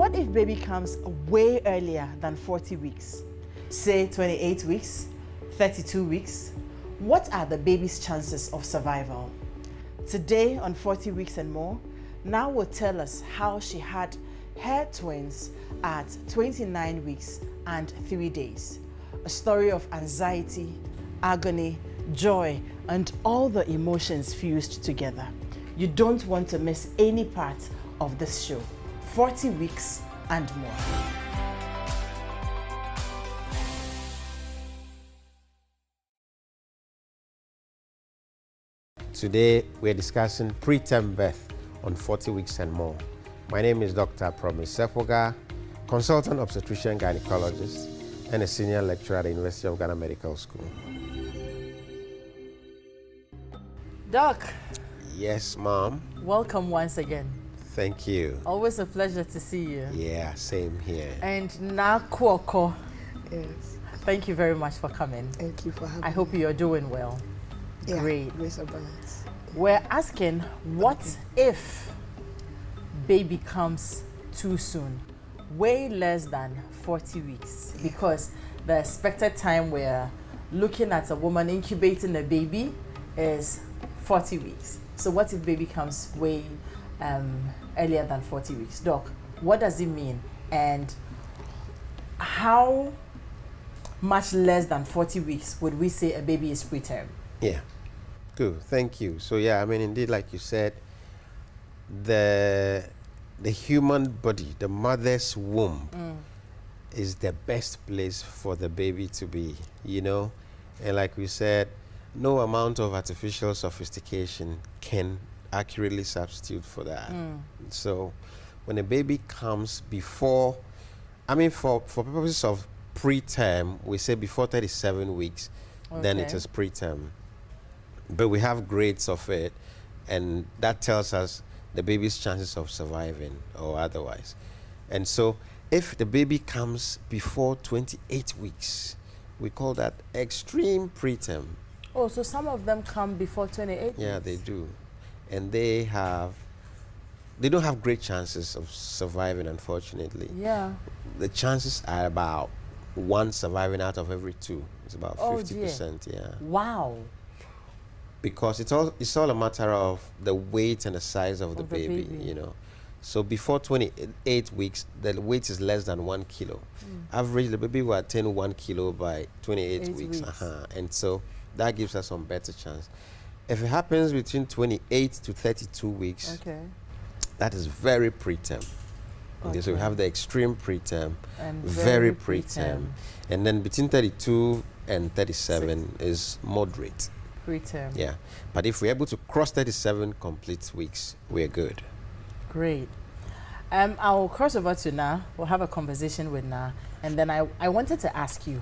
What if baby comes way earlier than 40 weeks? Say 28 weeks, 32 weeks? What are the baby's chances of survival? Today on 40 Weeks and More, Naa will tell us how she had her twins at 29 weeks and 3 days. A story of anxiety, agony, joy, and all the emotions fused together. You don't want to miss any part of this show. 40 Weeks and More. Today, we're discussing preterm birth on 40 Weeks and More. My name is Dr. Sefogah, consultant obstetrician gynecologist, and a senior lecturer at the University of Ghana Medical School. Doc. Yes, Mom. Welcome once again. Thank you. Always a pleasure to see you. Yeah, same here. And Naa Kuorkor. Yes. Thank you very much for coming. Thank you for having me. I hope you're doing well. Yeah, Great. grace abundance. We're asking, what if baby comes too soon? Way less than 40 weeks. Because the expected time we're looking at a woman incubating a baby is 40 weeks. So what if baby comes way earlier than 40 weeks? Doc, what does it mean? And how much less than 40 weeks would we say a baby is preterm? Yeah, good, thank you. So yeah, I mean, indeed, like you said, the human body, the mother's womb, is the best place for the baby to be, you know? And like we said, no amount of artificial sophistication can accurately substitute for that. So when a baby comes before, I mean, for purposes of preterm, we say before 37 weeks, then it is preterm. But we have grades of it, and that tells us the baby's chances of surviving or otherwise. And so if the baby comes before 28 weeks, we call that extreme preterm. Oh, so some of them come before 28 weeks? Yeah, they do. And they don't have great chances of surviving, unfortunately. Yeah. The chances are about one surviving out of every two. It's about 50%, yeah. Wow. Because it's all a matter of the weight and the size of the baby, you know. So before 28 weeks, the weight is less than 1 kilo. Average, the baby will attain 1 kilo by 28 weeks. And so that gives us some better chance. If it happens between 28 to 32 weeks, that is very preterm. Okay, so we have the extreme preterm, and very preterm. And then between 32 and 37 is moderate. Preterm. Yeah. But if we're able to cross 37 complete weeks, we're good. Great. I'll cross over to Naa. We'll have a conversation with Naa. And then I wanted to ask you,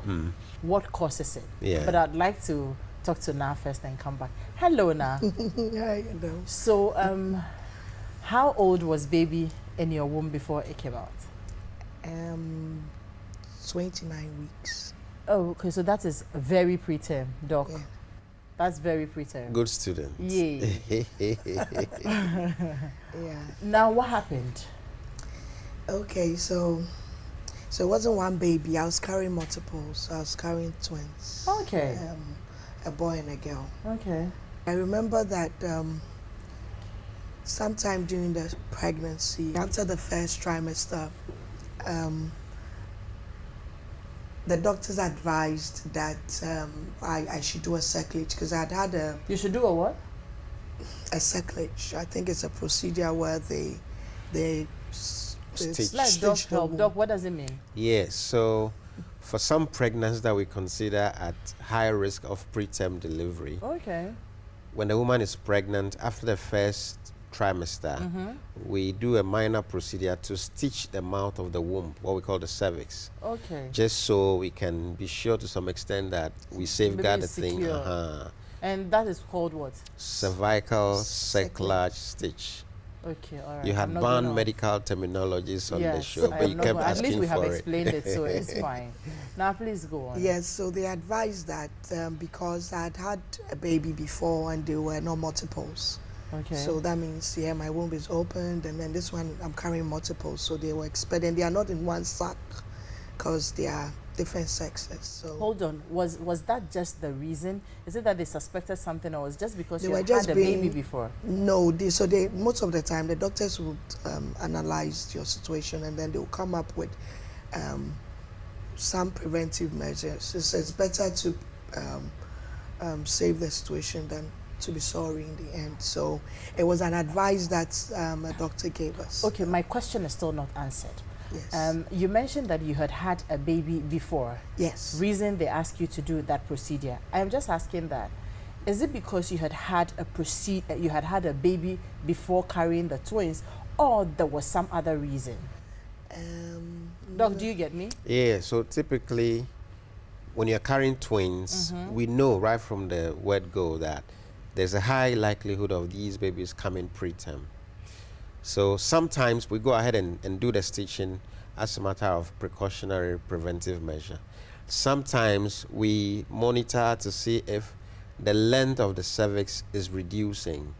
what causes it? Yeah. But I'd like to talk to Naa first and come back. Hello, Naa. Hi, hello. So, how old was baby in your womb before it came out? 29 weeks. Oh, okay. So that is very preterm, Doc. Yeah. That's very preterm. Good student. Yeah. Yeah. Now, what happened? Okay, so it wasn't one baby. I was carrying multiples. I was carrying twins. Okay. A boy and a girl. Okay. I remember that sometime during the pregnancy, after the first trimester, the doctors advised that I should do a cerclage because I had a... You should do a what? A cerclage. I think it's a procedure where they Stitch. Like Doc, what does it mean? Yes, so for some pregnancies that we consider at high risk of preterm delivery, when the woman is pregnant after the first trimester, we do a minor procedure to stitch the mouth of the womb, what we call the cervix. Okay. Just so we can be sure to some extent that we safeguard the thing. And that is called what? Cervical Cerclage stitch. Okay, all right. You had banned medical terminologies on the show, but you kept asking for it. At least we have explained it, so it's fine. Now, please go on. Yes, so they advised that because I had had a baby before and there were no multiples. Okay. So that means, yeah, my womb is opened, and then this one I'm carrying multiple. So they were expecting, they are not in one sac because they are different sexes. So Hold on. Was that just the reason? Is it that they suspected something, or was just because they you were had just a being, baby before? No, they most of the time the doctors would analyze your situation, and then they will come up with some preventive measures. It's better to save the situation than to be sorry in the end. So it was an advice that a doctor gave us. Okay, my question is still not answered. Yes. You mentioned that you had had a baby before. Yes. Reason they asked you to do that procedure. I am just asking that. Is it because you had had a baby before carrying the twins, or there was some other reason? Doc, do you get me? Yeah, so typically when you're carrying twins, we know right from the word go that there's a high likelihood of these babies coming preterm. So sometimes we go ahead and do the stitching as a matter of precautionary preventive measure. Sometimes we monitor to see if the length of the cervix is reducing,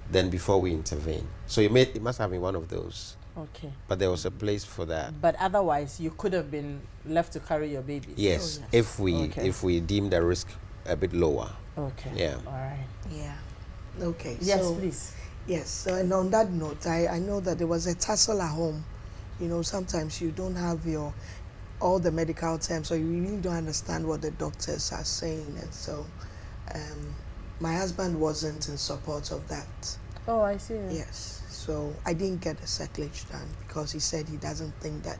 then before we intervene. So it must have been one of those. Okay. But there was a place for that. But otherwise, you could have been left to carry your babies. Yes, Oh, yes. if we deem the risk a bit lower. Okay. Yeah. All right. Yeah. Okay. Yes, so, please. Yes. So, and on that note, I know that there was a tussle at home. You know, sometimes you don't have all the medical terms, so you really don't understand what the doctors are saying, and so my husband wasn't in support of that. Oh, I see. Yes. So I didn't get the cerclage done because he said he doesn't think that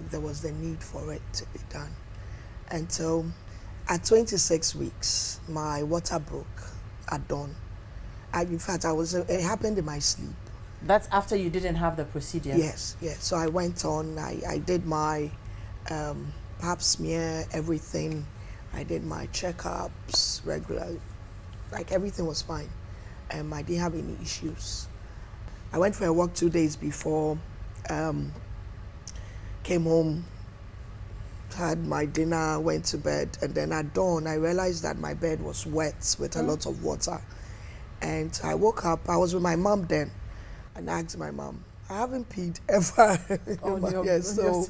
there was the need for it to be done. And so at 26 weeks, my water broke at dawn. In fact, it happened in my sleep. That's after you didn't have the procedure? Yes, yes. So I went on, I did my pap smear, everything. I did my checkups regularly. Like everything was fine. I didn't have any issues. I went for a walk 2 days before, came home, had my dinner, went to bed, and then at dawn I realized that my bed was wet with a lot of water. And I woke up, I was with my mom then, and I asked my mom, I haven't peed ever in my years, so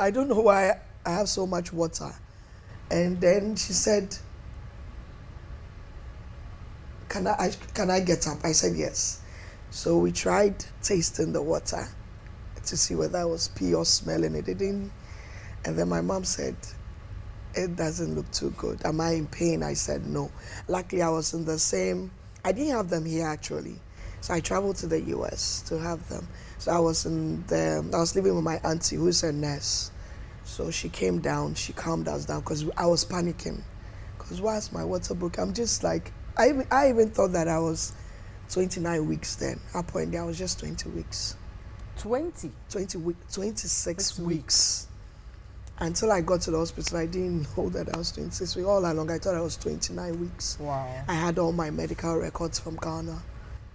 I don't know why I have so much water. And then she said, can I get up? I said yes. So we tried tasting the water to see whether it was pee or smelling it. It didn't. And then my mom said, it doesn't look too good. Am I in pain? I said no. Luckily, I was in the same, I didn't have them here actually. So I traveled to the US to have them. So I was living with my auntie who's a nurse. So she came down, she calmed us down because I was panicking. Because whilst my water broke, I'm just like, I even thought that I was 29 weeks then. At point there, I was just 20 weeks. 26 weeks. Until I got to the hospital, I didn't know that I was 26 weeks. All along, I thought I was 29 weeks. Wow. I had all my medical records from Ghana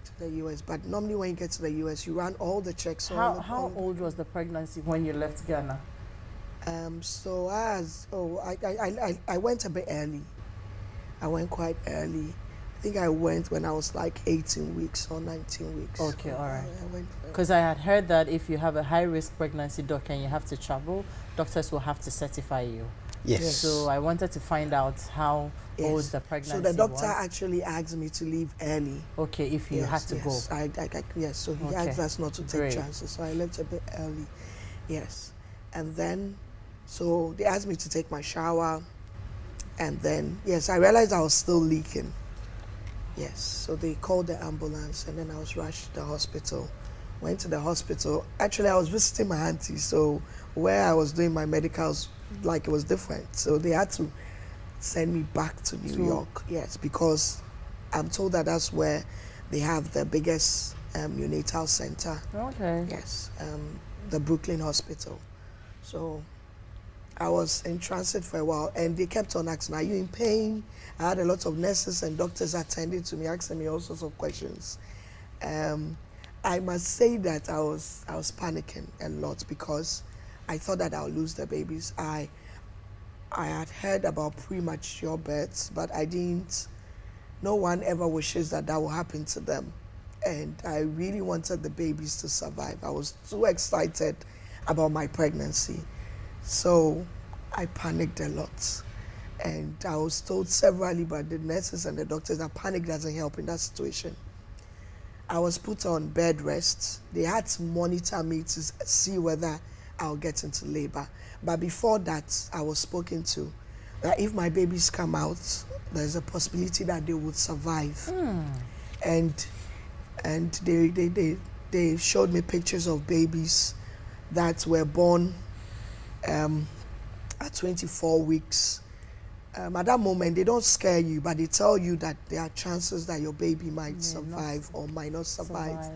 to the US. But normally when you get to the US, you run all the checks. How old was the pregnancy when you left Ghana? So I went a bit early. I went quite early. I think I went when I was like 18 weeks or 19 weeks. Okay, all right. I Because I had heard that if you have a high-risk pregnancy, doc, and you have to travel, doctors will have to certify you. Yes. So I wanted to find out how old the pregnancy was. So the doctor was. actually asked me to leave early. Okay, if you had to go. Yes, so he asked us not to take chances. So I left a bit early. Yes. And then, so they asked me to take my shower. And then, yes, I realized I was still leaking. Yes, so they called the ambulance and then I was rushed to the hospital. Went to the hospital. Actually, I was visiting my auntie, so where I was doing my medicals, like it was different. So they had to send me back to New York. Yes, because I'm told that that's where they have the biggest neonatal center. Okay. Yes, the Brooklyn Hospital. So I was in transit for a while, and they kept on asking, are you in pain? I had a lot of nurses and doctors attending to me, asking me all sorts of questions. I must say that I was panicking a lot because I thought that I'll lose the babies. I had heard about premature births, but I didn't no one ever wishes that will happen to them. And I really wanted the babies to survive. I was too excited about my pregnancy. So I panicked a lot. And I was told severally by the nurses and the doctors that panic doesn't help in that situation. I was put on bed rest. They had to monitor me to see whether I'll get into labor. But before that, I was spoken to that if my babies come out, there's a possibility that they would survive. And they showed me pictures of babies that were born at 24 weeks. At that moment, they don't scare you, but they tell you that there are chances that your baby might survive or might not survive.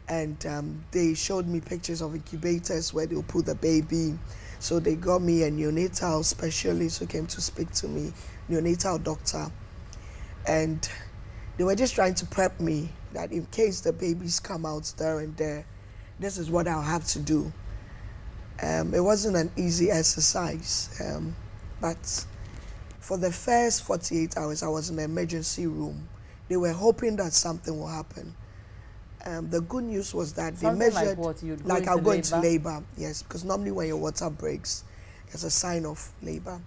And they showed me pictures of incubators where they'll put the baby. So they got me a neonatal specialist who came to speak to me, neonatal doctor. And they were just trying to prep me that in case the babies come out there and there, this is what I'll have to do. It wasn't an easy exercise, but for the first 48 hours, I was in the emergency room. They were hoping that something will happen. The good news was that they measured, like what? Like I'll go into labor, yes, because normally when your water breaks, it's a sign of labor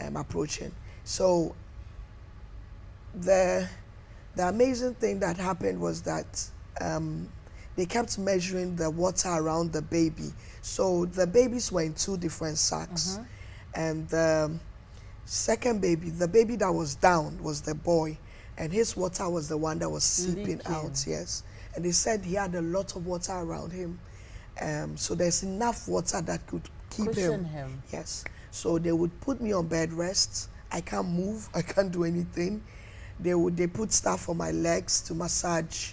approaching. So the amazing thing that happened was that they kept measuring the water around the baby. So the babies were in 2 different sacks. And the second baby, the baby that was down was the boy, and his water was the one that was seeping out, yes. And they said he had a lot of water around him. So there's enough water that could keep him. Yes. So they would put me on bed rest. I can't move, I can't do anything. They put stuff on my legs to massage.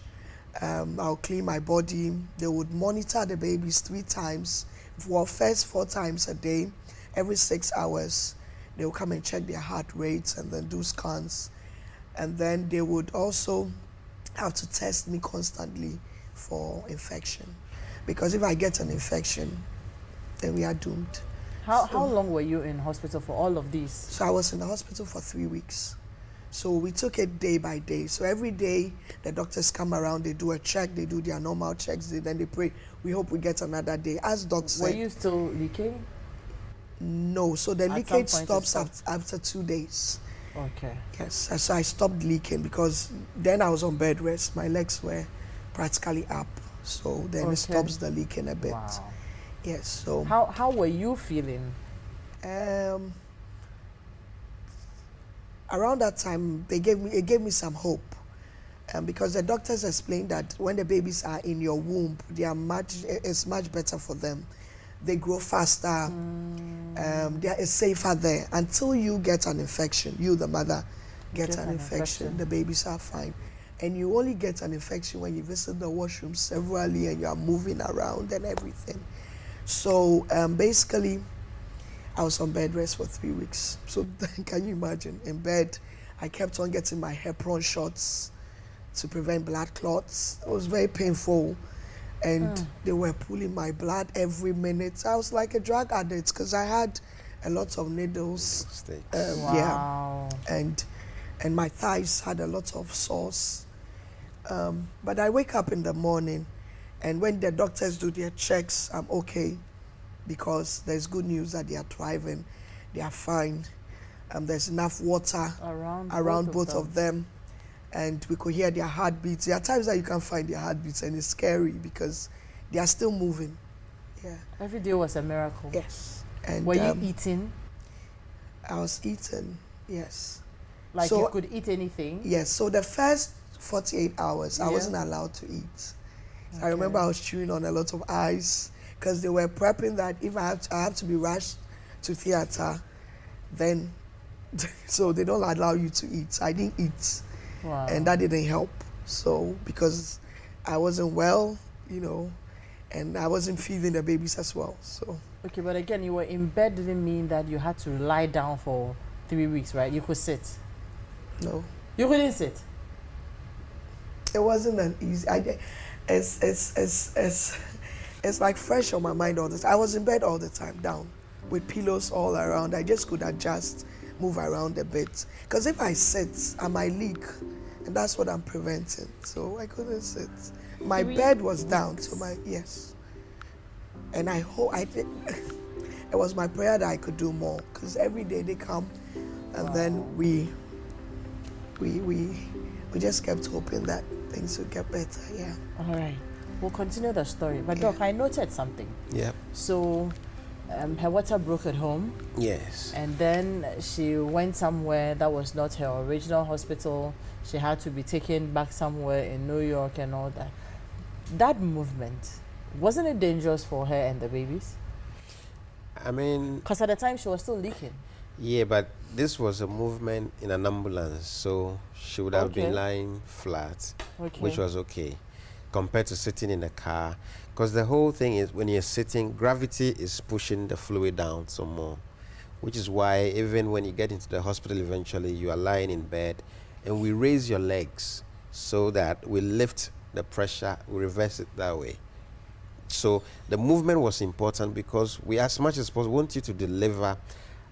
I'll clean my body. They would monitor the babies 3 times. For first 4 times a day, every 6 hours. They will come and check their heart rates and then do scans. And then they would also have to test me constantly for infection. Because if I get an infection, then we are doomed. How long were you in hospital for all of these? So I was in the hospital for 3 weeks. So we took it day by day. So every day the doctors come around, they do a check, they do their normal checks, then they pray, we hope we get another day. As Doc said. Were you still leaking? No, so the leakage stops after 2 days. Okay. Yes, so I stopped leaking because then I was on bed rest. My legs were practically up, so then it stops the leaking a bit. Wow. Yes, so. How were you feeling? Around that time, it gave me some hope, because the doctors explained that when the babies are in your womb, it's much better for them. They grow faster. It's safer there until you get an infection. You, the mother, get an infection. The babies are fine. And you only get an infection when you visit the washroom severally and you are moving around and everything. So basically, I was on bed rest for 3 weeks. So can you imagine? In bed, I kept on getting my heparin shots to prevent blood clots. It was very painful. And they were pulling my blood every minute. I was like a drug addict because I had a lot of needles. Wow. Yeah, and my thighs had a lot of sores. But I wake up in the morning, and when the doctors do their checks, I'm okay, because there's good news that they are thriving, they are fine. There's enough water around both of them. And we could hear their heartbeats. There are times that you can't find their heartbeats, and it's scary because they are still moving. Yeah. Every day was a miracle. Yes. And were you eating? I was eating, yes. Like so, you could eat anything? Yes. So the first 48 hours, I wasn't allowed to eat. I remember I was chewing on a lot of ice because they were prepping that if I have to be rushed to theater, then so they don't allow you to eat. I didn't eat. Wow. And that didn't help. So because I wasn't well, and I wasn't feeding the babies as well. So. Okay, but again, you were in bed didn't mean that you had to lie down for 3 weeks, right? You could sit. No. You couldn't sit. It wasn't an easy. It's like fresh on my mind all the time. I was in bed all the time, down, with pillows all around. I just could adjust move around a bit. Because if I sit, I might leak, and that's what I'm preventing. So I couldn't sit. My bed was down, so yes. And I think it was my prayer that I could do more, because every day they come, and then we just kept hoping that things would get better. Yeah. All right. We'll continue the story. But Doc, I noted something. Yeah. So her water broke at home. Yes. And then she went somewhere that was not her original hospital. She had to be taken back somewhere in New York and all that. That movement, wasn't it dangerous for her and the babies? I mean... Because at the time she was still leaking. Yeah, but this was a movement in an ambulance, so she would have been lying flat, which was okay, compared to sitting in a car. Because the whole thing is, when you're sitting, gravity is pushing the fluid down some more, which is why even when you get into the hospital eventually, you are lying in bed, and we raise your legs so that we lift the pressure, we reverse it that way. So the movement was important because we, as much as possible, want you to deliver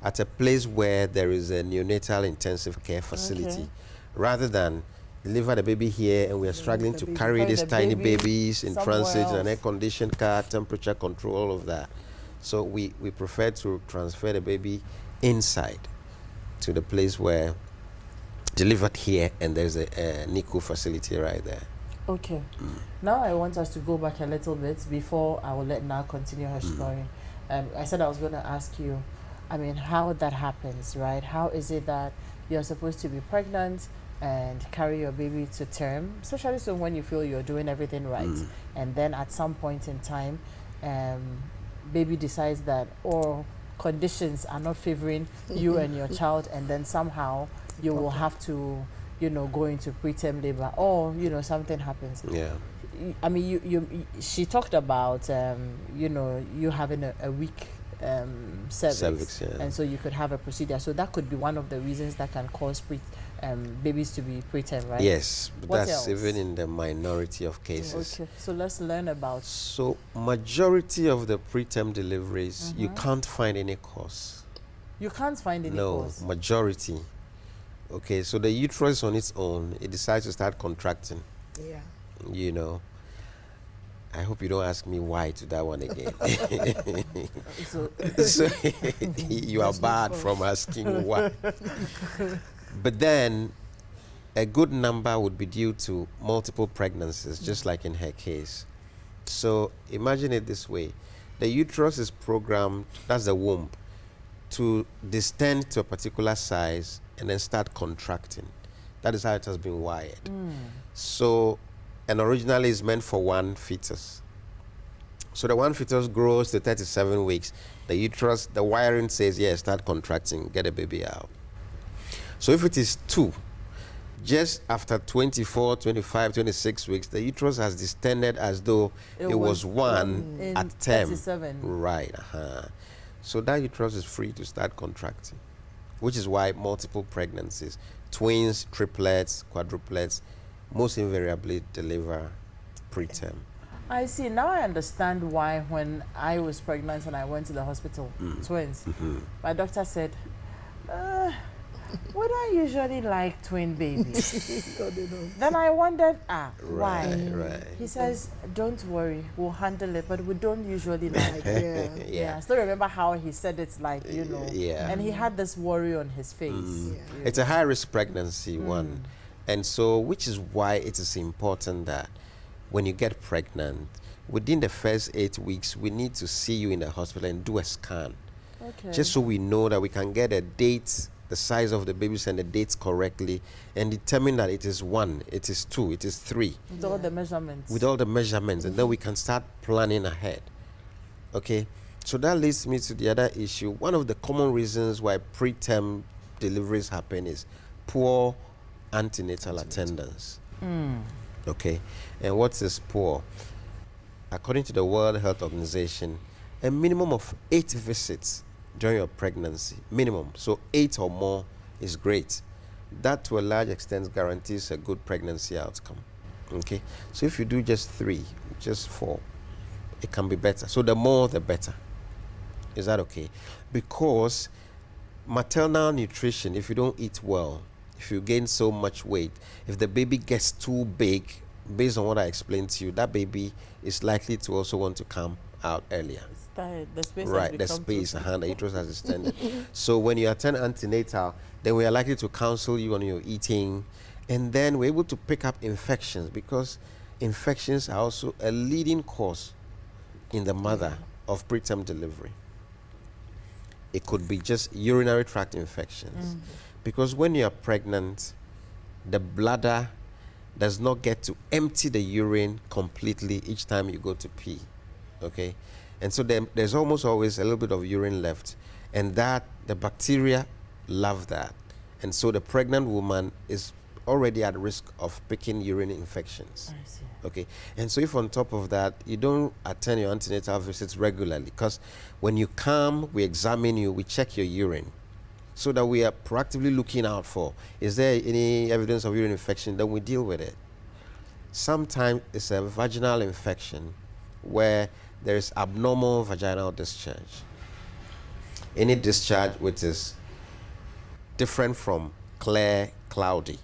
at a place where there is a neonatal intensive care facility, rather than deliver the baby here and we are struggling to carry these tiny babies in transit, an air-conditioned car, temperature control, all of that. So we prefer to transfer the baby inside to the place where delivered here, and there's a NICU facility right there. Okay. Now I want us to go back a little bit before I will let Naa continue her story. I said I was going to ask you, I mean, how that happens, right? How is it that you're supposed to be pregnant and carry your baby to term, especially so when you feel you're doing everything right, and then at some point in time, baby decides that conditions are not favoring you and your child, and then somehow you will have to, go into preterm labor, or something happens. Yeah. I mean, she talked about you having a weak cervix, and so you could have a procedure. So that could be one of the reasons that can cause babies to be preterm, right? Yes, but what that's else? Even in the minority of cases. Okay, so let's learn about. So majority of the preterm deliveries, you can't find any cause. You can't find any cause? No, majority. Okay, so the uterus on its own, it decides to start contracting. Yeah. I hope you don't ask me why to that one again. So you are bad from asking why. But then a good number would be due to multiple pregnancies, just like in her case. So imagine it this way. The uterus is programmed, that's the womb, to distend to a particular size and then start contracting. That is how it has been wired. So, and originally it's meant for one fetus. So the one fetus grows to 37 weeks. The uterus, the wiring says, yeah, start contracting, get a baby out. So if it is two, just after 24, 25, 26 weeks, the uterus has distended as though it was one at term. 37. Right. So that uterus is free to start contracting, which is why multiple pregnancies, twins, triplets, quadruplets, most invariably deliver preterm. I see. Now I understand why when I was pregnant and I went to the hospital, twins, my doctor said, we don't usually like twin babies. Then I wondered, why? Right. He says, don't worry, we'll handle it, but we don't usually like it. I still remember how he said it, like, and he had this worry on his face. It's a high-risk pregnancy, one. And so, which is why it is important that when you get pregnant, within the first 8 weeks, we need to see you in the hospital and do a scan. Just so we know that we can get a date, the size of the babies and the dates correctly, and determine that it is 1, it is 2, it is 3. With all the measurements. With all the measurements, and then we can start planning ahead. Okay? So that leads me to the other issue. One of the common reasons why preterm deliveries happen is poor antenatal attendance. Okay? And what is poor? According to the World Health Organization, a minimum of 8 visits during your pregnancy, minimum. So 8 or more is great. That to a large extent guarantees a good pregnancy outcome. Okay? So if you do just 3, just 4, it can be better. So the more, the better. Is that okay? Because maternal nutrition, if you don't eat well, if you gain so much weight, if the baby gets too big, based on what I explained to you, that baby is likely to also want to come out earlier. It's tired. The space has Right, the become too space, small. the uterus has extended. So when you attend antenatal, then we are likely to counsel you on your eating, and then we're able to pick up infections, because infections are also a leading cause in the mother of preterm delivery. It could be just urinary tract infections, because when you are pregnant, the bladder does not get to empty the urine completely each time you go to pee, okay? And so there's almost always a little bit of urine left, and that the bacteria love that, and so the pregnant woman is already at risk of picking urine infections. I see. Okay, and so if on top of that you don't attend your antenatal visits regularly, because when you come, we examine you, we check your urine, so that we are proactively looking out for, is there any evidence of urine infection, then we deal with it. Sometimes it's a vaginal infection where there is abnormal vaginal discharge. Any discharge which is different from clear, cloudy,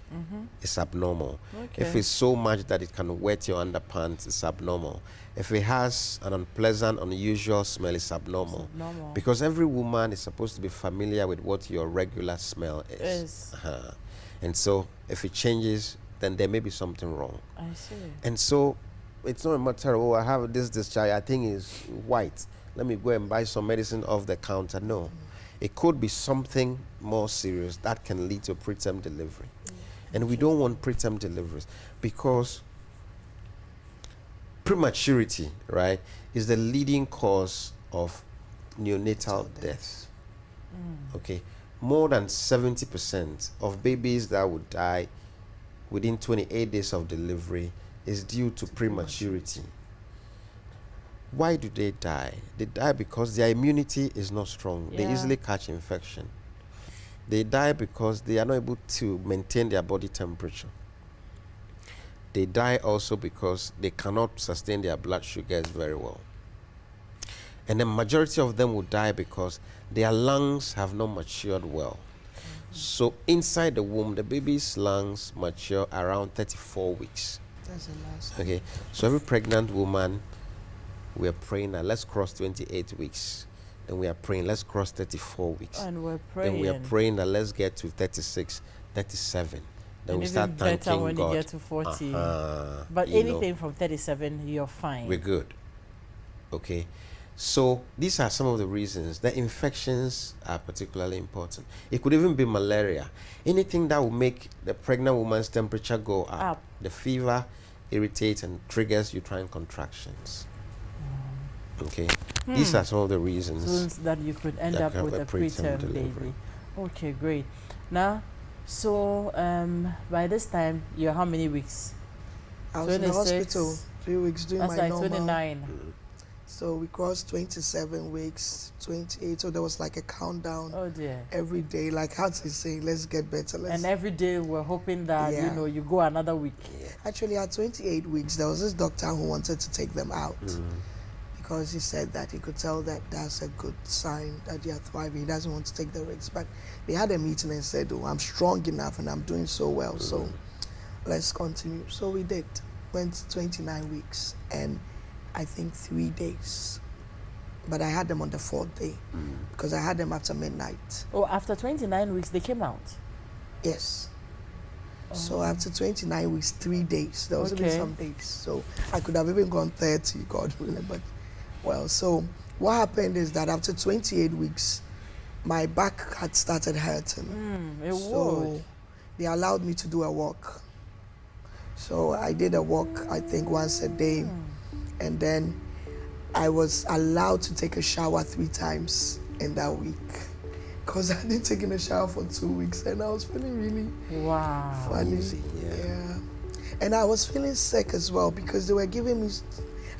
is abnormal. Okay. If it's so much that it can wet your underpants, it's abnormal. If it has an unpleasant, unusual smell, it's abnormal. It's abnormal. Because every woman is supposed to be familiar with what your regular smell is. Yes. And so if it changes, then there may be something wrong. I see. And so it's not a matter of, oh, I have this discharge, I think it's white, let me go and buy some medicine off the counter. No. It could be something more serious that can lead to preterm delivery. And we don't want preterm deliveries, because prematurity, right, is the leading cause of neonatal death. Okay, more than 70% of babies that would die within 28 days of delivery is due to prematurity. Why do they die? They die because their immunity is not strong. They Yeah. easily catch infection. They die because they are not able to maintain their body temperature. They die also because they cannot sustain their blood sugars very well. And the majority of them will die because their lungs have not matured well. So inside the womb, the baby's lungs mature around 34 weeks. That's the last. Okay, so every pregnant woman, we are praying that let's cross 28 weeks. Then we are praying, let's cross 34 weeks. And we're praying. Then we are praying that let's get to 36, 37. Then and we even start better thanking when God. you get to 40. But You know, anything from 37, you're fine. we're good. Okay. So these are some of the reasons that infections are particularly important. It could even be malaria. Anything that will make the pregnant woman's temperature go up. The fever irritates and triggers uterine contractions. Okay. These are some of the reasons So that you could end that up can with a preterm delivery. baby. Okay, great. Now, so by this time, you're how many weeks? I was in the 26. hospital 3 weeks doing That's my like normal. 29. So we crossed 27 weeks, 28. So there was like a countdown Oh dear. every day. Like how to say, let's get better. And every day we're hoping that, Yeah. you go another week. Actually, at 28 weeks, there was this doctor who wanted to take them out because he said that he could tell that that's a good sign that they are thriving. He doesn't want to take the risks. But they had a meeting and said, oh, I'm strong enough and I'm doing so well. So let's continue. So we did. Went 29 weeks and I think 3 days. But I had them on the 4th day because I had them after midnight. Oh, after 29 weeks, they came out? Yes. So after 29 weeks, 3 days. There was even some days. So I could have even gone 30, God willing. But, well, so what happened is that after 28 weeks, my back had started hurting. So they allowed me to do a walk. So I did a walk, I think, once a day. And then I was allowed to take a shower 3 times in that week. Because I hadn't taken a shower for 2 weeks and I was feeling really funny. Yeah. And I was feeling sick as well because they were giving me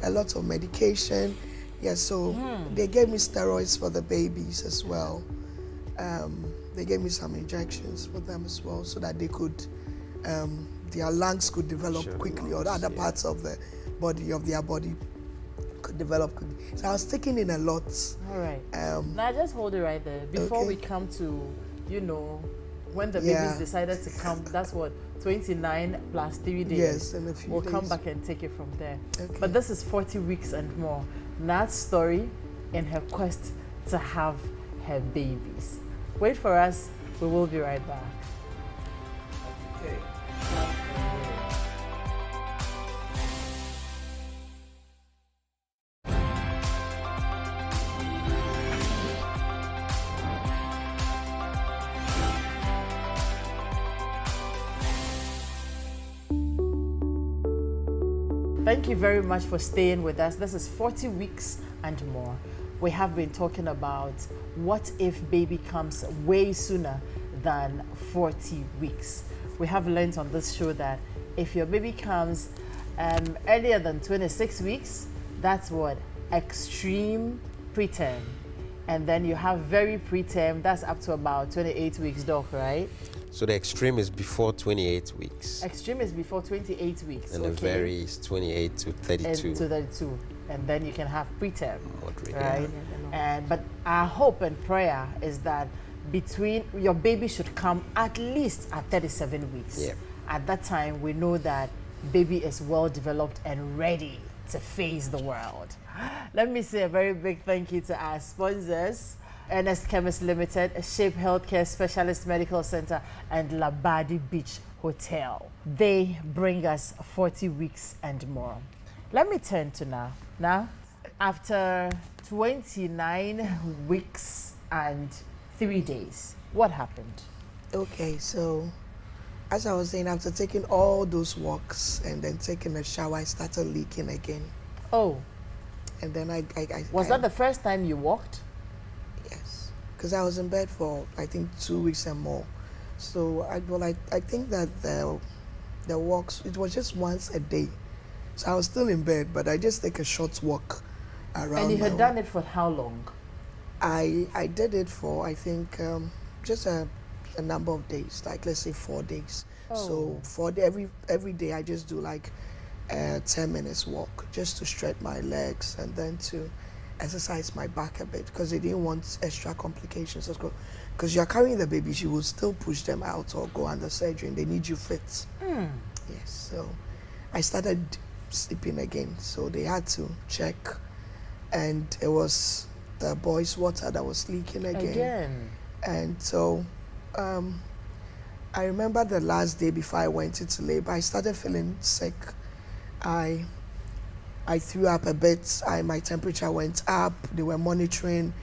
a lot of medication. Yeah, so they gave me steroids for the babies as well. They gave me some injections for them as well so that they could, their lungs could develop quickly, or other parts of the body, of their body could develop. So I was taking in a lot. All right. Now just hold it right there. Before we come to, when the babies decided to come, that's what, 29 plus 3 days. Yes, in a few We'll days. come back and take it from there. Okay. But this is 40 weeks and more. Naat's story in her quest to have her babies. Wait for us. We will be right back. Okay. Thank you very much for staying with us. This is 40 weeks and more. We have been talking about what if baby comes way sooner than 40 weeks. We have learned on this show that if your baby comes earlier than 26 weeks, that's what? Extreme preterm. And then you have very preterm, that's up to about 28 weeks, Doc, right? So the extreme is before 28 weeks. Extreme is before 28 weeks. And the very is 28 to 32. And to 32. And then you can have preterm, Moderate. right? But our hope and prayer is that your baby should come at least at 37 weeks. Yeah. At that time, we know that baby is well developed and ready to face the world. Let me say a very big thank you to our sponsors, Ernest Chemist Limited, Shape Healthcare Specialist Medical Center, and Labadi Beach Hotel. They bring us 40 weeks and more. Let me turn to Naa. Now, after 29 weeks and 3 days, what happened? Okay, so as I was saying, after taking all those walks and then taking a shower, I started leaking again. Oh. And then Was that the first time you walked? Yes, because I was in bed for, I think, 2 weeks and more. So I think that the walks, it was just once a day. So I was still in bed, but I just take a short walk around. And you had done it for how long? I did it for, I think, just a number of days, like let's say 4 days. So every day I just do like 10 minutes walk just to stretch my legs and then to exercise my back a bit because they didn't want extra complications. Because you're carrying the babies, you will still push them out or go under surgery and they need you fit. Yes, so I started sleeping again. So they had to check and it was the boys' water that was leaking again. And so I remember the last day before I went into labor, I started feeling sick. I threw up a bit. My temperature went up. They were monitoring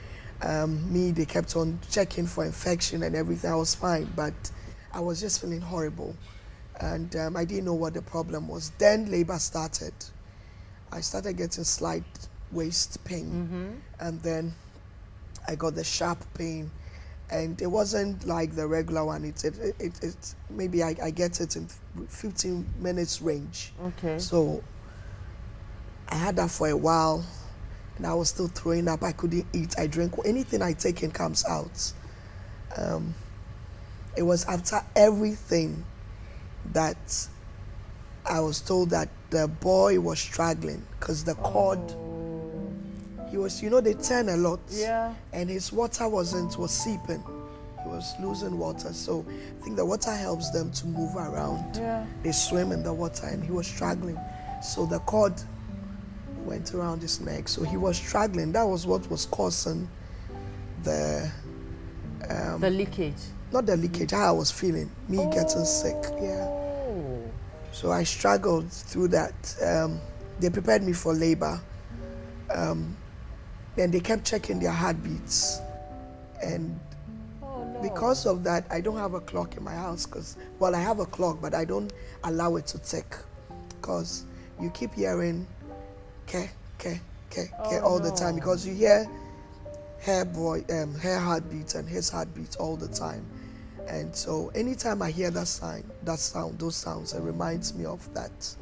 me. They kept on checking for infection and everything. I was fine, but I was just feeling horrible. And I didn't know what the problem was. Then labor started. I started getting slight waist pain. And then I got the sharp pain. And it wasn't like the regular one. It maybe I get it in 15 minutes range. Okay. So I had that for a while, and I was still throwing up. I couldn't eat. I drink. Anything I take in comes out. It was after everything that I was told that the boy was struggling because the cord. He was, they turn a lot. Yeah. And his water was seeping. He was losing water. So I think the water helps them to move around. Yeah. They swim in the water and he was struggling. So the cord went around his neck. So he was struggling. That was what was causing the leakage. Not the leakage, how I was feeling. Me getting sick. Yeah. Oh. So I struggled through that. They prepared me for labor. And they kept checking their heartbeats. And because of that, I don't have a clock in my house I have a clock, but I don't allow it to tick because you keep hearing ke all the time because you hear her heartbeats and his heartbeats all the time. And so anytime I hear those sounds, it reminds me of that.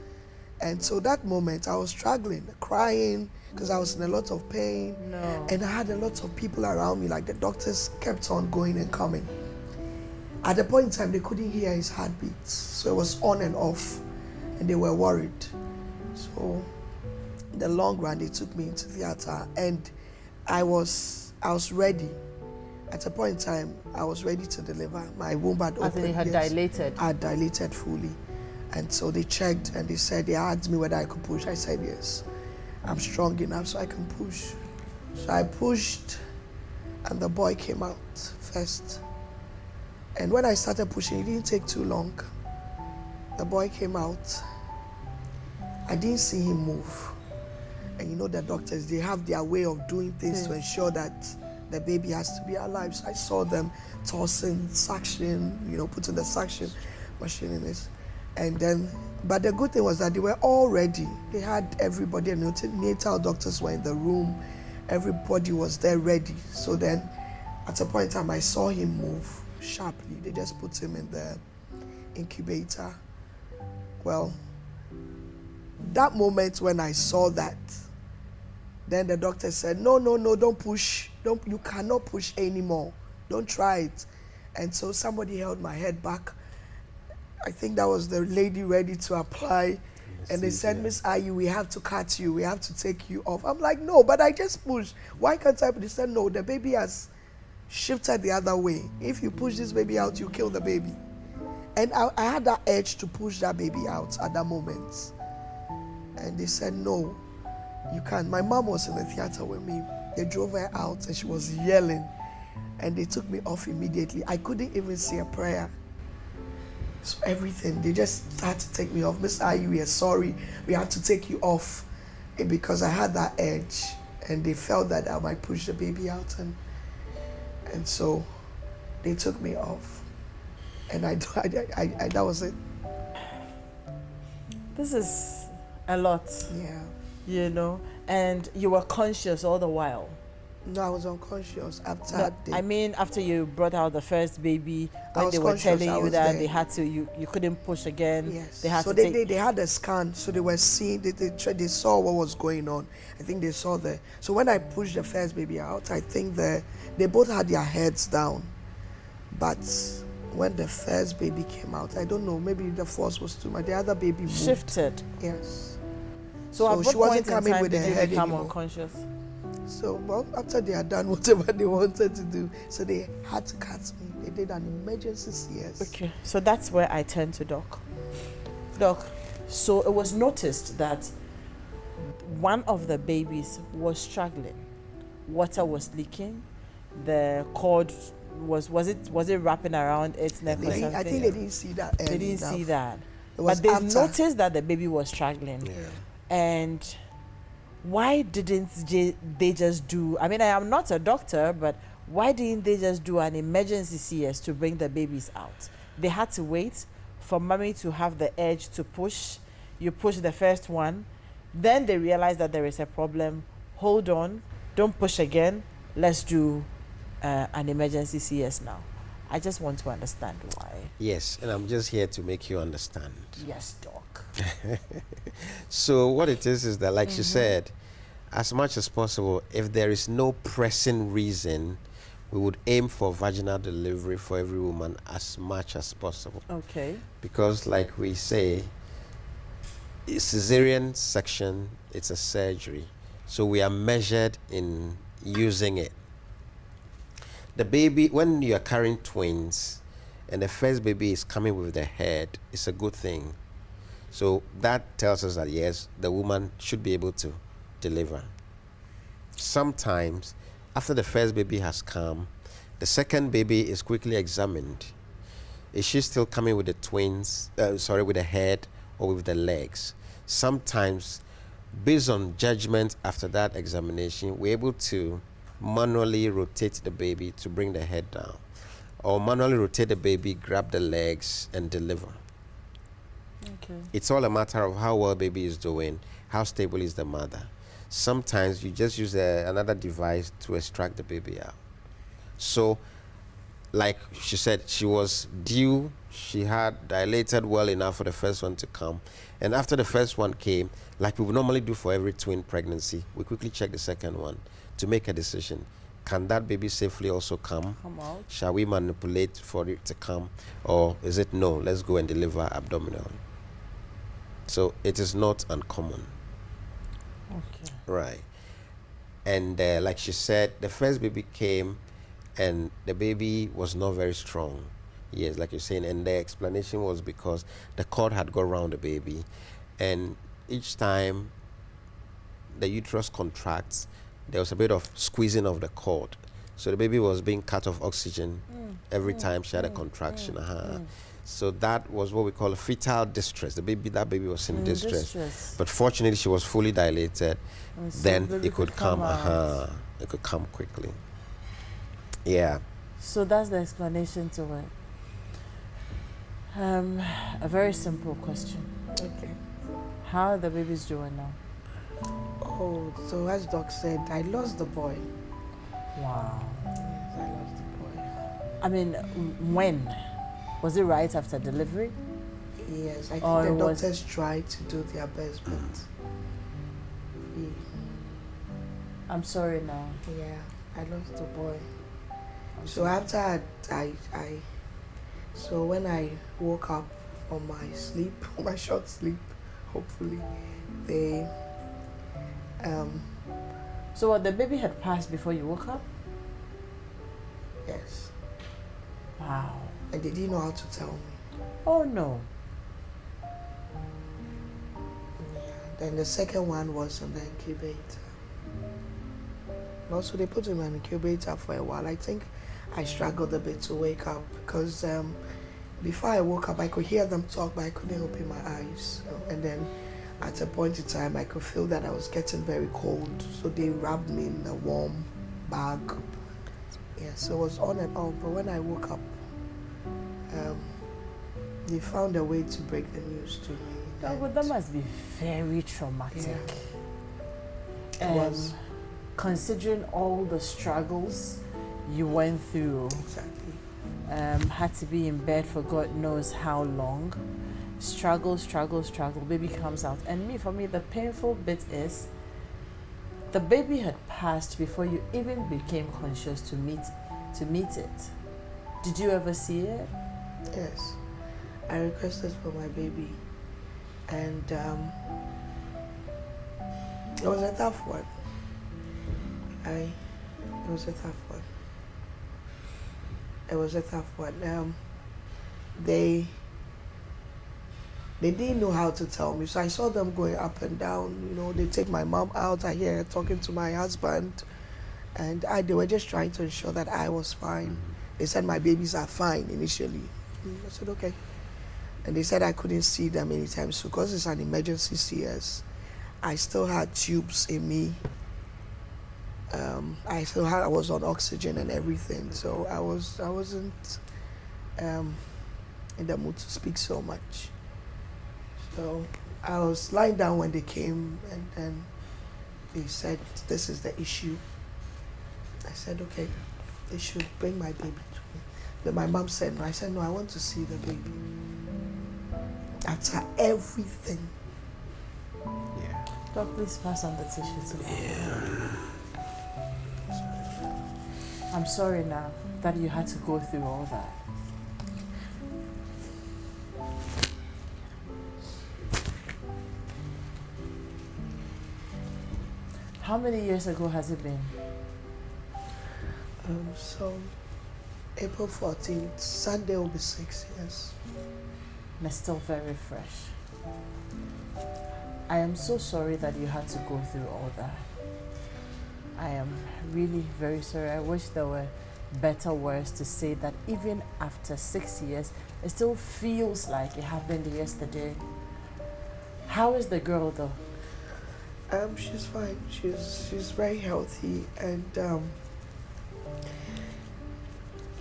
And so that moment I was struggling, crying, because I was in a lot of pain. No. And I had a lot of people around me, like the doctors kept on going and coming. At the point in time, they couldn't hear his heartbeats. So it was on and off, and they were worried. So the long run, they took me into theater, and I was ready. At a point in time, I was ready to deliver. My womb had opened. As in it had dilated? I had dilated fully. And so they checked and they asked me whether I could push. I said yes. I'm strong enough so I can push. So I pushed, and the boy came out first. And when I started pushing, it didn't take too long. The boy came out. I didn't see him move. And you know the doctors, they have their way of doing things to ensure that the baby has to be alive. So I saw them tossing suction, putting the suction machine in this. And then, but the good thing was that they were all ready. They had everybody, and natal doctors were in the room. Everybody was there ready. So then, at a point in time, I saw him move sharply. They just put him in the incubator. Well, that moment when I saw that, then the doctor said, no, don't push. You cannot push anymore. Don't try it. And so somebody held my head back. I think that was the lady ready to apply. And they said, Miss Aryee, we have to cut you. We have to take you off. I'm like, no, but I just pushed. Why can't I? They said, no, the baby has shifted the other way. If you push this baby out, you kill the baby. And I had that urge to push that baby out at that moment. And they said, no, you can't. My mom was in the theater with me. They drove her out and she was yelling. And they took me off immediately. I couldn't even say a prayer. So everything, they just had to take me off. Miss Aryee, we are sorry. We have to take you off. And because I had that edge. And they felt that I might push the baby out. And so they took me off. And I that was it. This is a lot. Yeah. And you were conscious all the while. No, I was unconscious after No, I mean, after you brought out the first baby, when they were conscious, telling you that they had to, you couldn't push again. Yes. They had so to they had a scan, so they were seeing, they saw what was going on. I think they saw so when I pushed the first baby out, I think they both had their heads down. But when the first baby came out, I don't know, maybe the force was too much. The other baby moved. Shifted. Yes. So at what she wasn't point in coming time with did her you head become anymore. unconscious? So, well, after they had done whatever they wanted to do, so they had to cut me. They did an emergency CS. Okay, so that's where I turn to Doc. Doc, so it was noticed that one of the babies was struggling. Water was leaking. The cord was it wrapping around its neck or something? I think they didn't see that. They didn't see that. But they noticed that the baby was struggling. Yeah. And why didn't they just do, I mean, I am not a doctor, but why didn't they just do an emergency CS to bring the babies out? They had to wait for mommy to have the urge to push. You push the first one. Then they realize that there is a problem. Hold on. Don't push again. Let's do an emergency CS now. I just want to understand why. Yes, and I'm just here to make you understand. Yes, Doc. So what it is that, like she said, as much as possible, if there is no pressing reason, we would aim for vaginal delivery for every woman as much as possible. Okay. Because like we say, cesarean section, it's a surgery. So we are measured in using it. The baby, when you are carrying twins and the first baby is coming with the head, it's a good thing. So that tells us that yes, the woman should be able to deliver. Sometimes after the first baby has come, the second baby is quickly examined. Is she still coming with the twins, with the head or with the legs? Sometimes, based on judgment after that examination, we're able to manually rotate the baby to bring the head down, or manually rotate the baby, grab the legs and deliver. Okay. It's all a matter of how well baby is doing, how stable is the mother. Sometimes you just use another device to extract the baby out. So like she said, she was due, she had dilated well enough for the first one to come, and after the first one came, like we would normally do for every twin pregnancy, we quickly check the second one to make a decision. Can that baby safely also come out? Shall we manipulate for it to come, or is it no, let's go and deliver abdominally? So it is not uncommon. Okay. Right. And like she said, the first baby came and the baby was not very strong. Yes, like you're saying. And the explanation was because the cord had got around the baby. And each time the uterus contracts, there was a bit of squeezing of the cord. So the baby was being cut off oxygen every time she had a contraction. So that was what we call a fetal distress. That baby was in distress. But fortunately, she was fully dilated. So Then baby it could come. out. It could come quickly. Yeah. So that's the explanation to it. A very simple question. Okay. How are the babies doing now? Oh, so as Doc said, I lost the boy. Wow. Yes, I lost the boy. I mean, when? Was it right after delivery? Yes, I Or think the was- doctors tried to do their best, but I'm sorry now. yeah, I lost the boy. So after so when I woke up on my sleep, my short sleep, hopefully, they, So what, the baby had passed before you woke up? yes, Wow. and they didn't know how to tell me. Oh no. Yeah. Then the second one was on the incubator. Also, they put him in an incubator for a while. I think I struggled a bit to wake up because before I woke up, I could hear them talk, but I couldn't open my eyes. And then at a point in time, I could feel that I was getting very cold. So they wrapped me in a warm bag. Yeah, so it was on and off. But when I woke up, they found a way to break the news to me. Oh, but that must be very traumatic. It was. Considering all the struggles you went through, Exactly. had to be in bed for God knows how long. Struggle, baby comes out. And for me, the painful bit is the baby had passed before you even became conscious to meet it. Did you ever see it? Yes. I requested for my baby, and it was a tough one. It was a tough one. It was a tough one. They didn't know how to tell me, so I saw them going up and down. You know, they take my mom out. I hear her talking to my husband, and they were just trying to ensure that I was fine. They said my babies are fine initially. I said okay, and they said I couldn't see them anytime soon because it's an emergency CS. I still had tubes in me. I was on oxygen and everything, so I wasn't in the mood to speak so much. So I was lying down when they came, and then they said, "This is the issue." I said, "Okay, they should bring my baby to me." Then my mom said, "No." I said, "No, I want to see the baby." After everything. Yeah. Doc, please pass on the tissue to me. I'm sorry now that you had to go through all that. How many years ago has it been? So April 14th, Sunday will be 6 years. And it's still very fresh. I am so sorry that you had to go through all that. I am really very sorry. I wish there were better words to say that even after 6 years, it still feels like it happened yesterday. How is the girl though? She's fine. She's very healthy, and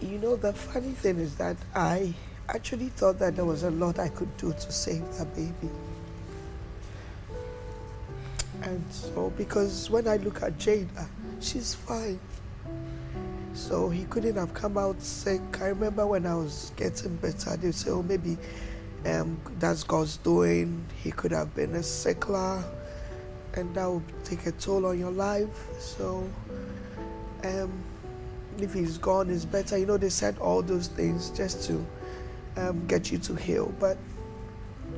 you know, the funny thing is that I actually thought that there was a lot I could do to save that baby. And so, because when I look at Jada, she's fine. So he couldn't have come out sick. I remember when I was getting better, they say, "Oh, maybe that's God's doing. He could have been a sickler, and that would take a toll on your life. So if he's gone, it's better." You know, they said all those things just to get you to heal. But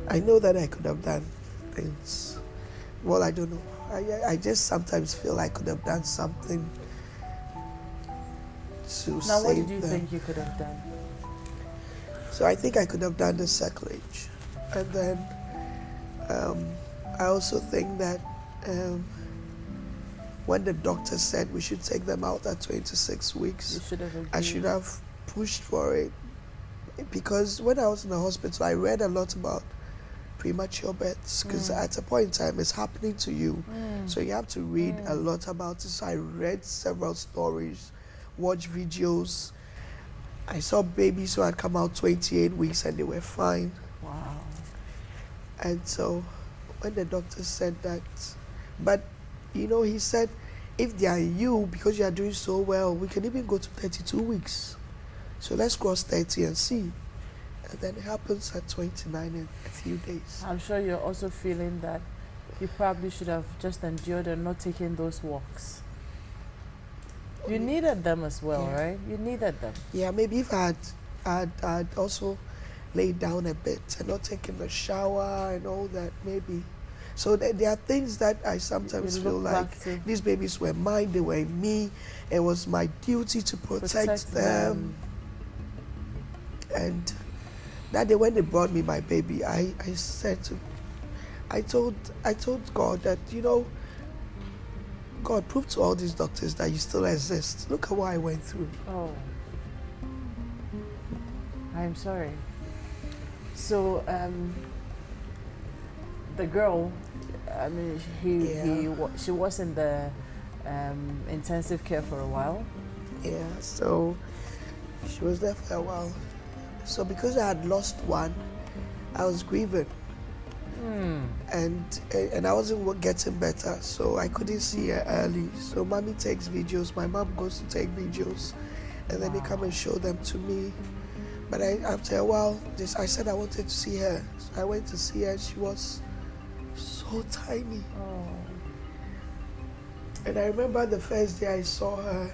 I know that I could have done things. Well, I don't know. I just sometimes feel I could have done something to Now, save what did you them. think you could have done? So I think I could have done the cerclage. And then I also think that when the doctor said we should take them out at 26 weeks, You should have agreed. I should have pushed for it. Because when I was in the hospital, I read a lot about premature births, because at a point in time it's happening to you. So you have to read a lot about it. So I read several stories, watched videos. I saw babies who had come out 28 weeks and they were fine. Wow. And so when the doctor said that, but you know, he said, if they are you, because you are doing so well, we can even go to 32 weeks. So let's cross 30 and see. And then it happens at 29 in a few days. I'm sure you're also feeling that you probably should have just endured and not taken those walks. You needed them as well, Yeah. right? You needed them. Yeah, maybe if I'd also laid down a bit and not taken a shower and all that, maybe. So there are things that I sometimes You feel look like back to- these babies were mine, they were me. It was my duty to protect them. And that day when they brought me my baby, I told God that, you know, God, prove to all these doctors that you still exist. Look at what I went through. Oh. I'm sorry. So, the girl, I mean, she was in the intensive care for a while. Yeah, so she was there for a while. So because I had lost one, I was grieving. And I wasn't getting better, so I couldn't see her early. So mommy takes videos, my mom goes to take videos, and then they come and show them to me. But after a while, I said I wanted to see her. So I went to see her, and she was so tiny. Oh. And I remember the first day I saw her,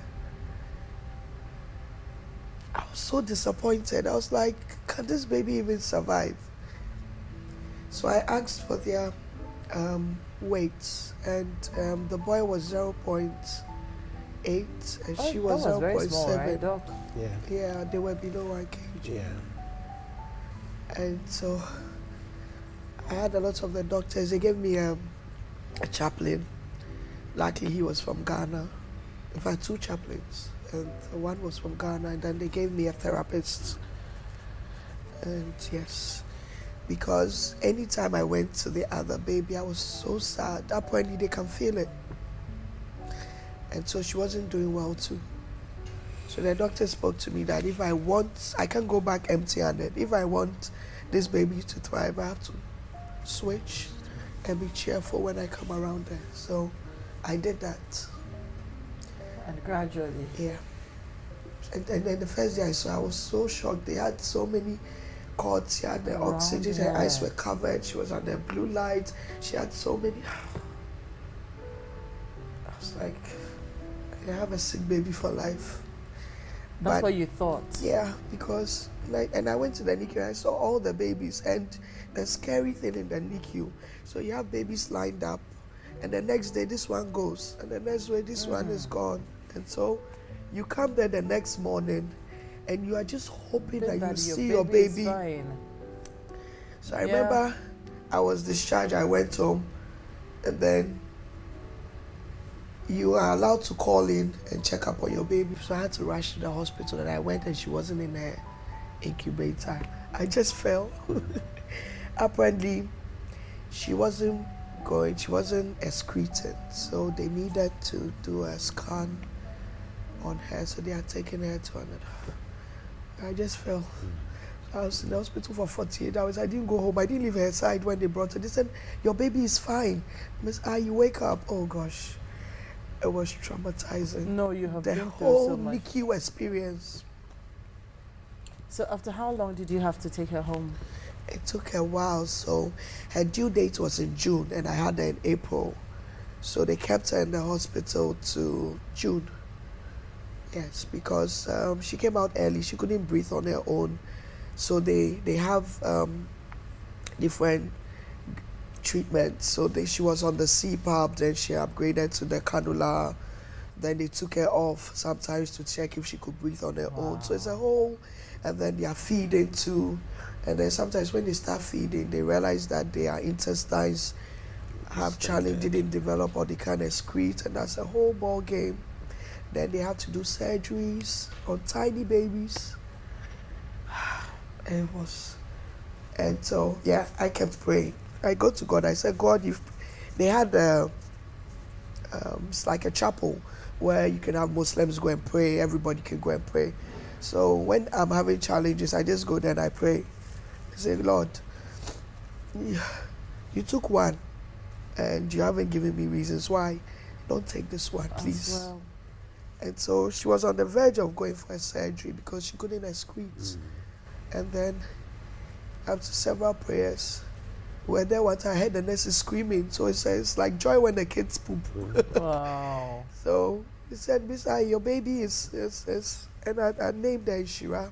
I was so disappointed. I was like, can this baby even survive? So I asked for their weights, and the boy was 0.8 and she was that was very small, 0.7. right, Doc? Yeah. Yeah, they were below 1 kg. Yeah. And so I had a lot of the doctors. They gave me a chaplain. Luckily, he was from Ghana. In fact, 2 chaplains. And one was from Ghana, and then they gave me a therapist. And yes, because anytime I went to the other baby, I was so sad. Apparently, they can feel it. And so she wasn't doing well too. So the doctor spoke to me that if I want, I can't go back empty-handed. If I want this baby to thrive, I have to switch and be cheerful when I come around there. So I did that. And gradually. Yeah. And then the first day I saw, I was so shocked. They had so many cords. She had the Around oxygen. Her her. eyes were covered. She was under blue light. She had so many. I was like, I have a sick baby for life. That's But- what you thought. Yeah, because and I went to the NICU and I saw all the babies, and the scary thing in the NICU, so you have babies lined up, and the next day this one goes, and the next day this one is gone, and so you come there the next morning, and you are just hoping that you see your is baby. fine. So I Yeah. remember I was discharged. I went home, and then you are allowed to call in and check up on your baby. So I had to rush to the hospital, and I went, and she wasn't in her incubator. I just fell. Apparently, she wasn't excreting, so they needed to do a scan on her. So they had taken her to another. I just fell. I was in the hospital for 48 hours. I didn't go home. I didn't leave her side when they brought her. They said, your baby is fine. Miss you wake up. Oh gosh. It was traumatizing. No, you have The been through whole so much. NICU experience. So after how long did you have to take her home? It took a while. So her due date was in June, and I had her in April. So they kept her in the hospital to June. Yes, because she came out early. She couldn't breathe on her own. So they have different treatment. So she was on the CPAP, then she upgraded to the cannula. Then they took her off sometimes to check if she could breathe on her own. So it's a whole, and then they are feeding too. And then sometimes when they start feeding, they realize that their intestines have challenge, didn't develop, or they can't excrete, and that's a whole ball game. Then they have to do surgeries on tiny babies. And so, yeah, I kept praying. I go to God, I said, God, they had it's like a chapel where you can have Muslims go and pray, everybody can go and pray. So when I'm having challenges, I just go there and I pray. I say, Lord, you took one and you haven't given me reasons why. Don't take this one, please. Well. And so she was on the verge of going for a surgery because she couldn't excrete. And then after several prayers, we're there one time, I heard the nurses screaming. So it says, it's like joy when the kids poop. Wow. So he said, Miss I, your baby is and I named her Shira.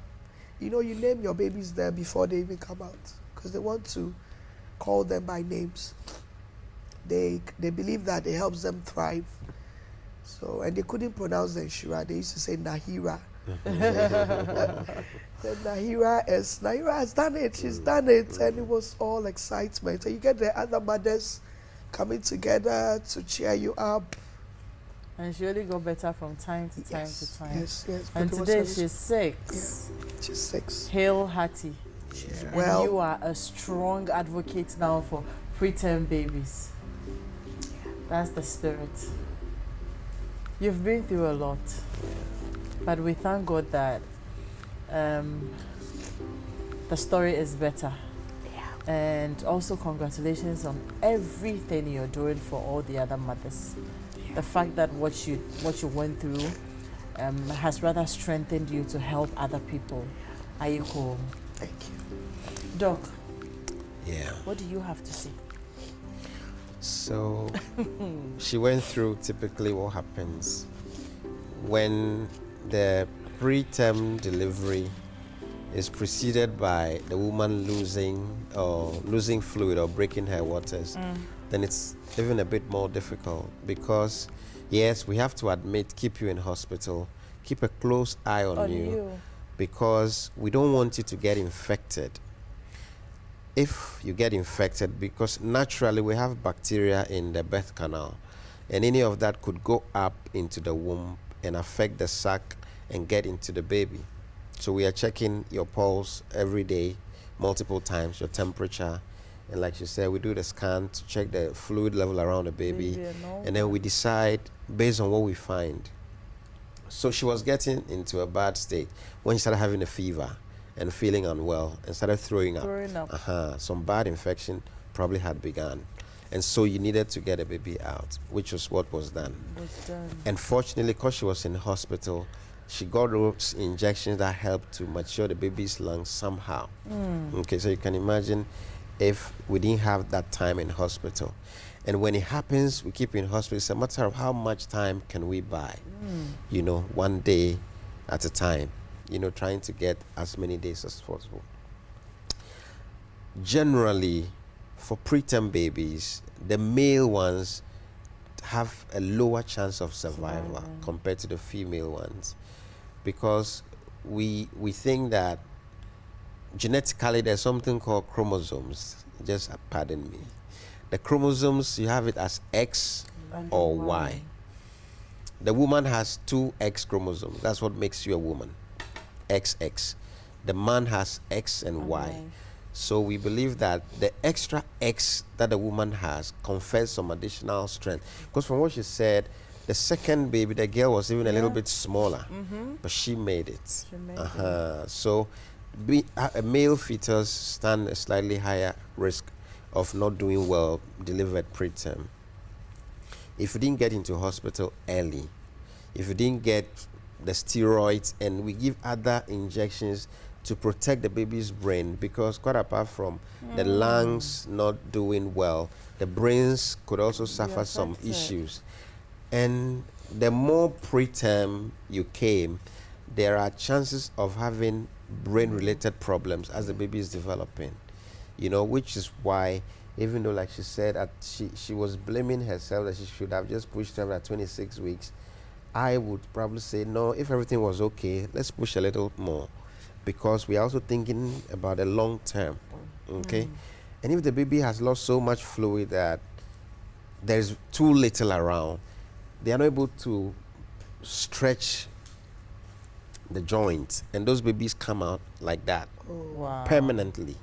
You know, you name your babies there before they even come out because they want to call them by names. They believe that it helps them thrive. So, and they couldn't pronounce the Shira. They used to say Nahira. Nahira has done it. She's done it. And it was all excitement. So you get the other mothers coming together to cheer you up. And she only got better from time to time to time. Yes. And today she's 6. Yeah, she's 6. Hail Hattie. Yeah. Well, you are a strong advocate now for preterm babies. That's the spirit. You've been through a lot, but we thank God that the story is better. Yeah. And also congratulations on everything you're doing for all the other mothers. Yeah. The fact that what you went through has rather strengthened you to help other people. Ayiko. Thank you. Doc. Yeah. What do you have to say? So she went through typically what happens when the preterm delivery is preceded by the woman losing fluid or breaking her waters. Then it's even a bit more difficult because yes, we have to admit, keep you in hospital, keep a close eye on you because we don't want you to get infected. If you get infected, because naturally we have bacteria in the birth canal, and any of that could go up into the womb and affect the sac and get into the baby. So we are checking your pulse every day, multiple times, your temperature, and like you said, we do the scan to check the fluid level around the baby, and then we decide based on what we find. So she was getting into a bad state when she started having a fever and feeling unwell and started throwing up. Some bad infection probably had begun. And so you needed to get a baby out, which was what was done. And fortunately, because she was in hospital, she got those injections that helped to mature the baby's lungs somehow. Okay, so you can imagine if we didn't have that time in hospital. And when it happens, we keep in hospital. It's a matter of how much time can we buy, you know, one day at a time. You know, trying to get as many days as possible. Generally, for preterm babies, the male ones have a lower chance of survival compared to the female ones, because we think that genetically there's something called chromosomes. Just pardon me. The chromosomes, you have it as X or Y. The woman has 2 X chromosomes. That's what makes you a woman. XX. The man has X and Y. So we believe that the extra X that the woman has confers some additional strength. Because from what she said, the second baby, the girl was even a little bit smaller, but she made it. So a male fetus stand a slightly higher risk of not doing well delivered preterm. If you didn't get into hospital early, if you didn't get the steroids, and we give other injections to protect the baby's brain, because quite apart from the lungs not doing well, the brains could also suffer some issues. And the more preterm you came, there are chances of having brain-related problems as the baby is developing, you know, which is why even though, like she said, she was blaming herself that she should have just pushed her at 26 weeks. I would probably say, no, if everything was okay, let's push a little more, because we're also thinking about the long term, okay? And if the baby has lost so much fluid that there's too little around, they are not able to stretch the joints, and those babies come out like that permanently,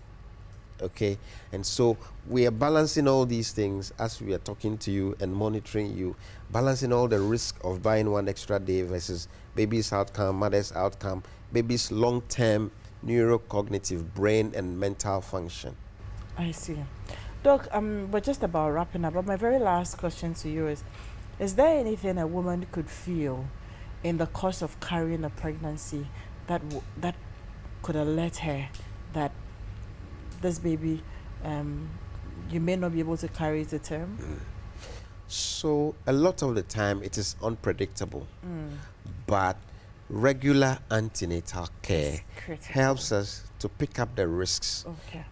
okay? And so we are balancing all these things as we are talking to you and monitoring you, balancing all the risk of buying one extra day versus baby's outcome, mother's outcome, baby's long-term neurocognitive brain and mental function. I see. Doc, we're just about wrapping up, but my very last question to you is there anything a woman could feel in the course of carrying a pregnancy that could alert her that this baby, you may not be able to carry it to term? So a lot of the time it is unpredictable, but regular antenatal care helps us to pick up the risks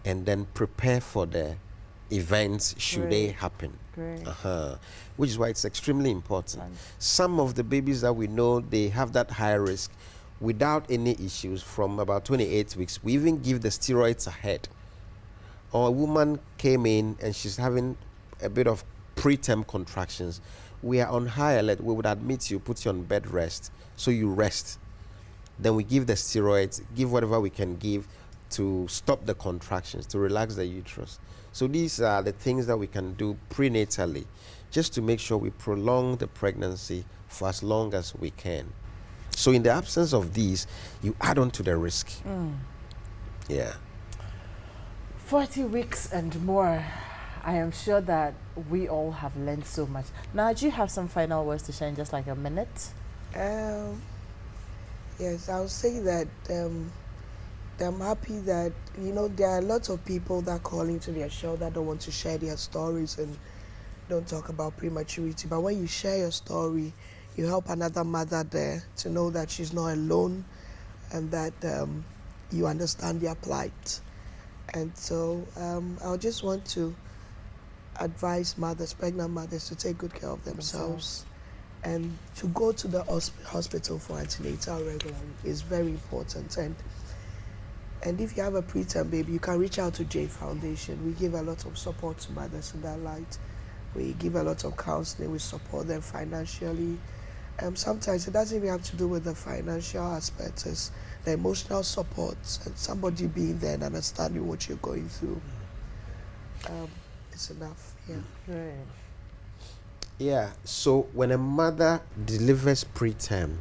and then prepare for the events should they happen. Which is why it's extremely important. Some of the babies that we know, they have that high risk without any issues from about 28 weeks. We even give the steroids ahead. Or a woman came in and she's having a bit of preterm contractions. We are on high alert. We would admit you, put you on bed rest, so you rest. Then we give the steroids, give whatever we can give to stop the contractions, to relax the uterus. So these are the things that we can do prenatally, just to make sure we prolong the pregnancy for as long as we can. So in the absence of these, you add on to the risk. Yeah. 40 weeks and more. I am sure that we all have learned so much. Now, do you have some final words to share in just like a minute? Yes, I'll say that I'm happy that, there are lots of people that call into their show that don't want to share their stories and don't talk about prematurity. But when you share your story, you help another mother there to know that she's not alone and that you understand their plight. And so I just want to advise mothers, pregnant mothers, to take good care of themselves and to go to the hospital for antenatal regularly is very important. And if you have a preterm baby, you can reach out to J Foundation. We give a lot of support to mothers in that light. We give a lot of counseling. We support them financially. Sometimes it doesn't even have to do with the financial aspects. It's the emotional support and somebody being there and understanding what you're going through. It's enough. Yeah. Right. Yeah, so when a mother delivers preterm,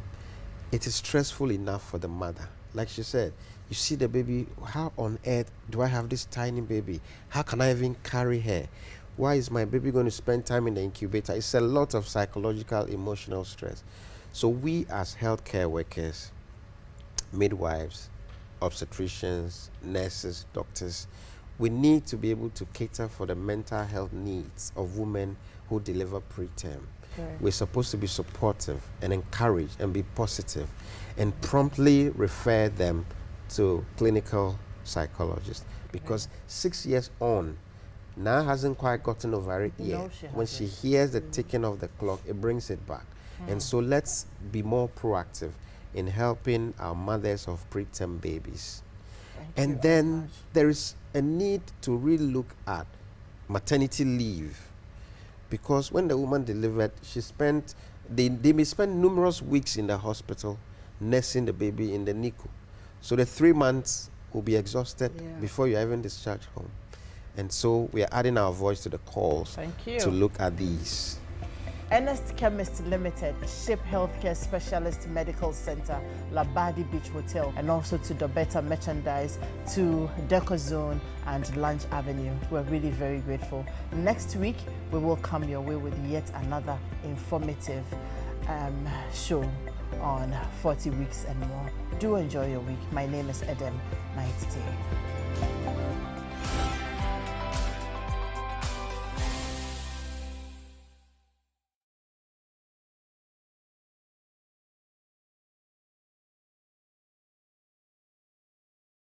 it is stressful enough for the mother. Like she said, you see the baby, how on earth do I have this tiny baby? How can I even carry her? Why is my baby going to spend time in the incubator? It's a lot of psychological, emotional stress. So we as healthcare workers, midwives, obstetricians, nurses, doctors, we need to be able to cater for the mental health needs of women who deliver preterm. Right. We're supposed to be supportive and encourage and be positive and promptly refer them to clinical psychologists, because 6 years on, Naa hasn't quite gotten over it yet. When she hears the ticking of the clock, it brings it back. And so let's be more proactive in helping our mothers of preterm babies. And then there is a need to really look at maternity leave, because when the woman delivered, they may spend numerous weeks in the hospital nursing the baby in the NICU. So the 3 months will be exhausted before you're even discharged home. And so we are adding our voice to the calls to look at these. Ernest Chemist Limited, Ship Healthcare Specialist Medical Center, Labadi Beach Hotel, and also to the Better Merchandise, to Deco Zone and Lunch Avenue. We're really very grateful. Next week, we will come your way with yet another informative show on 40 weeks and more. Do enjoy your week. My name is Edem Knight-Tay.